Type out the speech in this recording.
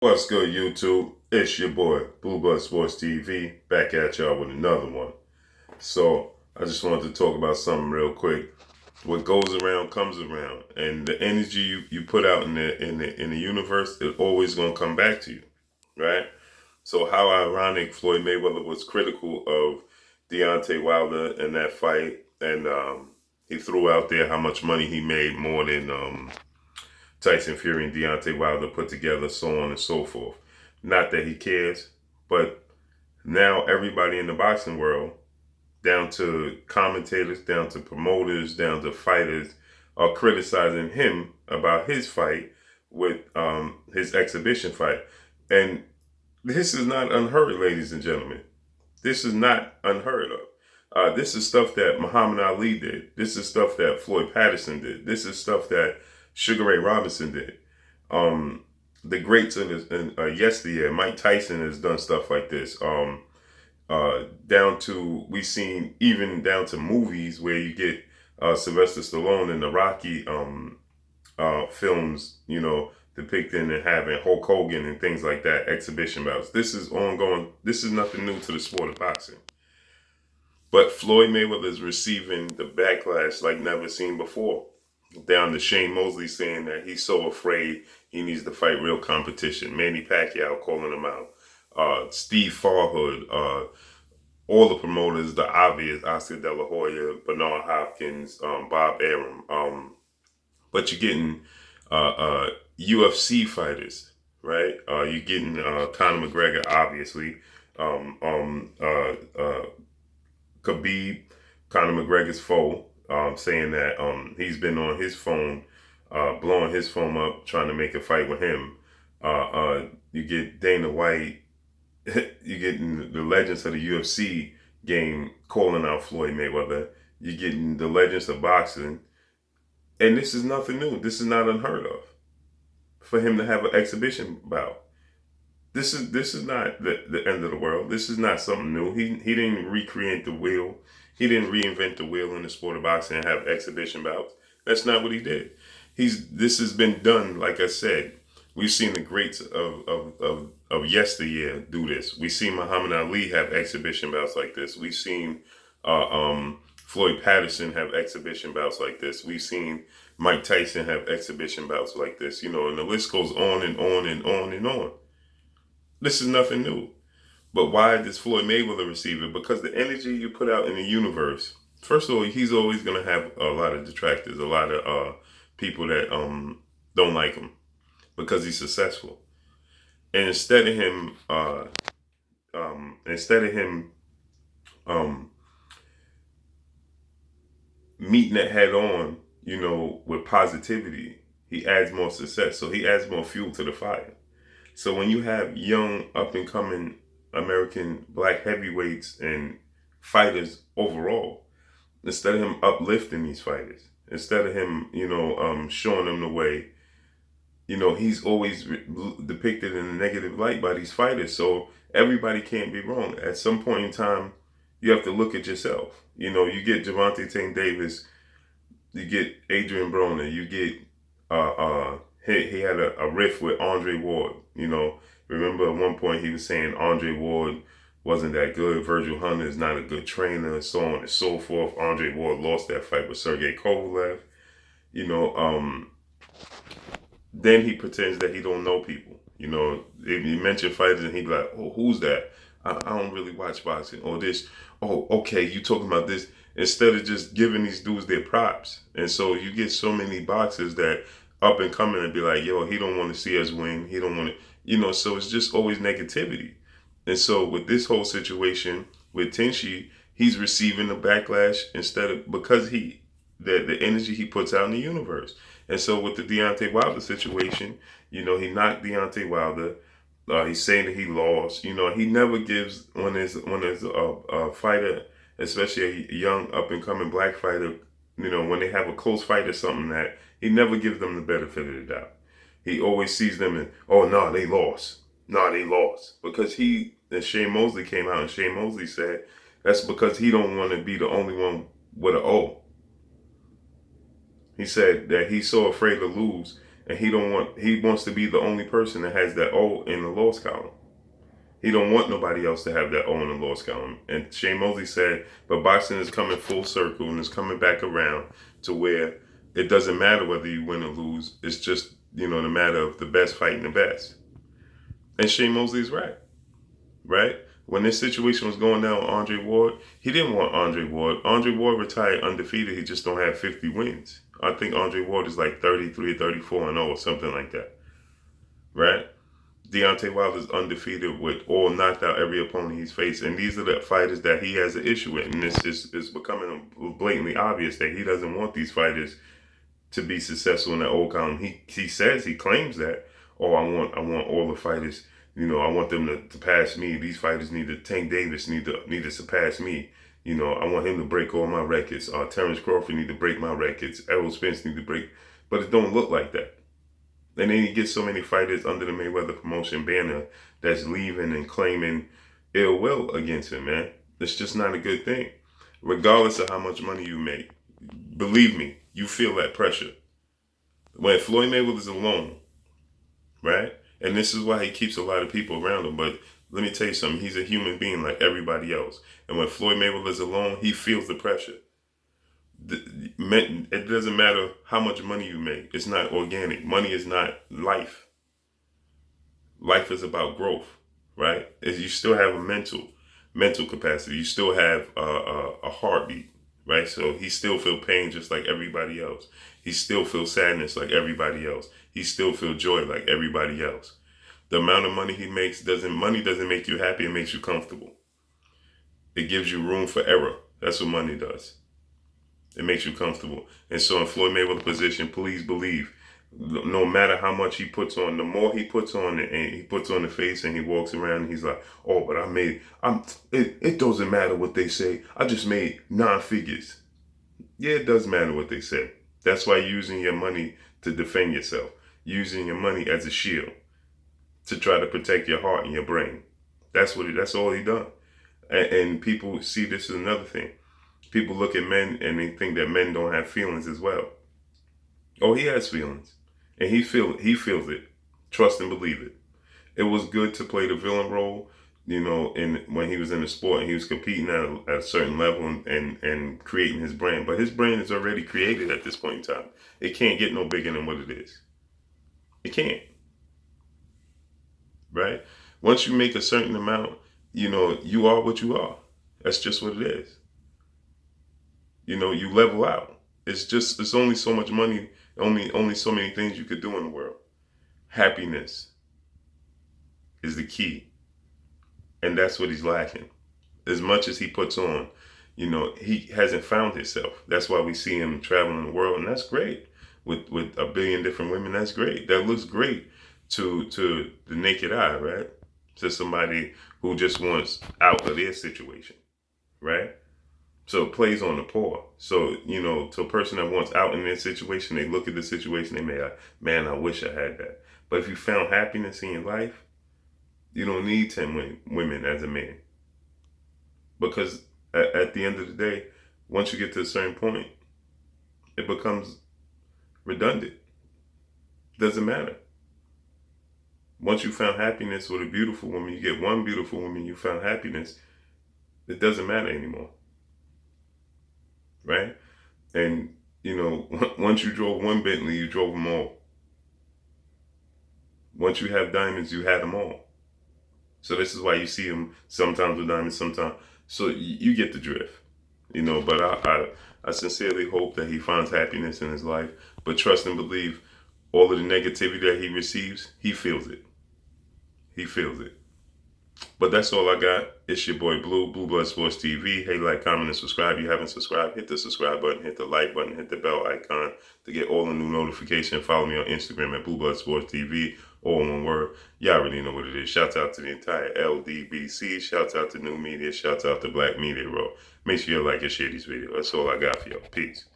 What's good, YouTube? It's your boy, Blue Blood Sports TV, back at y'all with another one. So, I just wanted to talk about something real quick. What goes around comes around, and the energy you put out in the universe is always gonna come back to you, right? So, how ironic Floyd Mayweather was critical of Deontay Wilder in that fight, and he threw out there how much money he made, more than Tyson Fury and Deontay Wilder put together, so on and so forth. Not that he cares, but now everybody in the boxing world, down to commentators, down to promoters, down to fighters, are criticizing him about his fight with his exhibition fight. And this is not unheard, ladies and gentlemen. This is not unheard of. This is stuff that Muhammad Ali did. This is stuff that Floyd Patterson did. This is stuff that Sugar Ray Robinson did. The greats in yesteryear, Mike Tyson has done stuff like this. Down to, we've seen even down to movies where you get Sylvester Stallone in the Rocky films, depicting and having Hulk Hogan and things like that, exhibition bouts. This is ongoing. This is nothing new to the sport of boxing. But Floyd Mayweather is receiving the backlash like never seen before. Down to Shane Mosley saying that he's so afraid he needs to fight real competition. Manny Pacquiao calling him out. Steve Farhood, all the promoters, the obvious, Oscar De La Hoya, Bernard Hopkins, Bob Arum. But you're getting UFC fighters, right? You're getting Conor McGregor, obviously. Khabib, Conor McGregor's foe, saying that he's been on his phone, blowing his phone up, trying to make a fight with him. You get Dana White, you getting the legends of the UFC game calling out Floyd Mayweather. You're getting the legends of boxing. And this is nothing new. This is not unheard of for him to have an exhibition bout. This is not the end of the world. This is not something new. He didn't recreate the wheel. He didn't reinvent the wheel in the sport of boxing and have exhibition bouts. That's not what he did. This has been done, like I said. We've seen the greats of yesteryear do this. We've seen Muhammad Ali have exhibition bouts like this. We've seen Floyd Patterson have exhibition bouts like this. We've seen Mike Tyson have exhibition bouts like this. And the list goes on and on and on and on. This is nothing new. But why does Floyd Mayweather receive it? Because the energy you put out in the universe, first of all, he's always going to have a lot of detractors, a lot of people that don't like him because he's successful. And instead of him meeting it head on, with positivity, he adds more success. So he adds more fuel to the fire. So when you have young, up-and-coming American black heavyweights and fighters overall, instead of him uplifting these fighters, instead of him, showing them the way, he's always depicted in a negative light by these fighters. So everybody can't be wrong. At some point in time, you have to look at yourself. You get Gervonta Tank Davis, you get Adrian Broner, you get he had a riff with Andre Ward. Remember at one point he was saying Andre Ward wasn't that good. Virgil Hunter is not a good trainer, so on and so forth. Andre Ward lost that fight with Sergey Kovalev. Then he pretends that he don't know people. If you mention fighters and he be like, oh, who's that? I don't really watch boxing. Or this, oh, okay, you talking about this. Instead of just giving these dudes their props. And so you get so many boxers that up and coming and be like, yo, he don't want to see us win. He don't want to, so it's just always negativity. And so with this whole situation with TENSHIN, he's receiving the backlash because the energy he puts out in the universe. And so with the Deontay Wilder situation, he knocked Deontay Wilder. He's saying that he lost. He never gives, when there's a fighter, especially a young up and coming black fighter, when they have a close fight or something, that he never gives them the benefit of the doubt. He always sees them and, oh, no, they lost. No, they lost. Because and Shane Mosley came out and Shane Mosley said that's because he don't want to be the only one with an O. He said that he's so afraid to lose And he wants to be the only person that has that O in the loss column. He don't want nobody else to have that O in the loss column. And Shane Mosley said, but boxing is coming full circle and it's coming back around to where it doesn't matter whether you win or lose. It's just, the matter of the best fighting the best. And Shane Mosley is right. Right? When this situation was going down with Andre Ward, he didn't want Andre Ward. Andre Ward retired undefeated. He just don't have 50 wins. I think Andre Ward is like 33 or 34 and 0 or something like that. Right? Deontay Wilder's undefeated with all knocked out every opponent he's faced. And these are the fighters that he has an issue with. And it's becoming blatantly obvious that he doesn't want these fighters to be successful in that old column. He claims that, oh, I want all the fighters, I want them to pass me. These fighters Tank Davis need to surpass me. I want him to break all my records. Terrence Crawford need to break my records. Errol Spence need to break. But it don't look like that. And then he gets so many fighters under the Mayweather promotion banner that's leaving and claiming ill will against him, man. It's just not a good thing. Regardless of how much money you make, believe me, you feel that pressure. When Floyd Mayweather's alone, right? And this is why he keeps a lot of people around him. But let me tell you something. He's a human being like everybody else. And when Floyd Mayweather's alone, he feels the pressure. It doesn't matter how much money you make. It's not organic. Money is not life. Life is about growth, right? You still have a mental capacity. You still have a heartbeat, right? So he still feel pain just like everybody else. He still feel sadness like everybody else. He still feel joy like everybody else. The amount of money he makes doesn't make you happy. It makes you comfortable. It gives you room for error. That's what money does. It makes you comfortable. And so in Floyd Mayweather's position, please believe, no matter how much he puts on, the more he puts on and he puts on the face and he walks around and he's like, oh, but it doesn't matter what they say. I just made 9 figures. Yeah, it does matter what they say. That's why you're using your money to defend yourself. Using your money as a shield to try to protect your heart and your brain. That's all he done. And people see this as another thing. People look at men and they think that men don't have feelings as well. Oh, he has feelings. And he feels it. Trust and believe it. It was good to play the villain role, when he was in the sport and he was competing at a certain level and creating his brand. But his brand is already created at this point in time. It can't get no bigger than what it is. It can't. Right? Once you make a certain amount, you are what you are. That's just what it is. You level out. It's only so much money, only so many things you could do in the world. Happiness is the key. And that's what he's lacking. As much as he puts on, he hasn't found himself. That's why we see him traveling the world, and that's great. With 1 billion different women, that's great. That looks great to the naked eye, right? To somebody who just wants out of their situation, right? So it plays on the poor. So, to a person that wants out in their situation, they look at the situation, they may like, man, I wish I had that. But if you found happiness in your life, you don't need 10 women as a man. Because at the end of the day, once you get to a certain point, it becomes redundant. Doesn't matter. Once you found happiness with a beautiful woman, you get one beautiful woman, you found happiness, it doesn't matter anymore. Right? And, once you drove one Bentley, you drove them all. Once you have diamonds, you had them all. So this is why you see them sometimes with diamonds, sometimes. So you get the drift, but I sincerely hope that he finds happiness in his life. But trust and believe, all of the negativity that he receives, he feels it. He feels it. But that's all I got. It's your boy Blue Blood Sports TV. Hey, like, comment, and subscribe. If you haven't subscribed, hit the subscribe button, hit the like button, hit the bell icon to get all the new notifications. Follow me on Instagram at Blue Blood Sports TV, all in one word. Y'all already know what it is. Shout out to the entire LDBC. Shout out to New Media. Shout out to Black Media Row. Make sure you like and share these videos. That's all I got for y'all. Peace.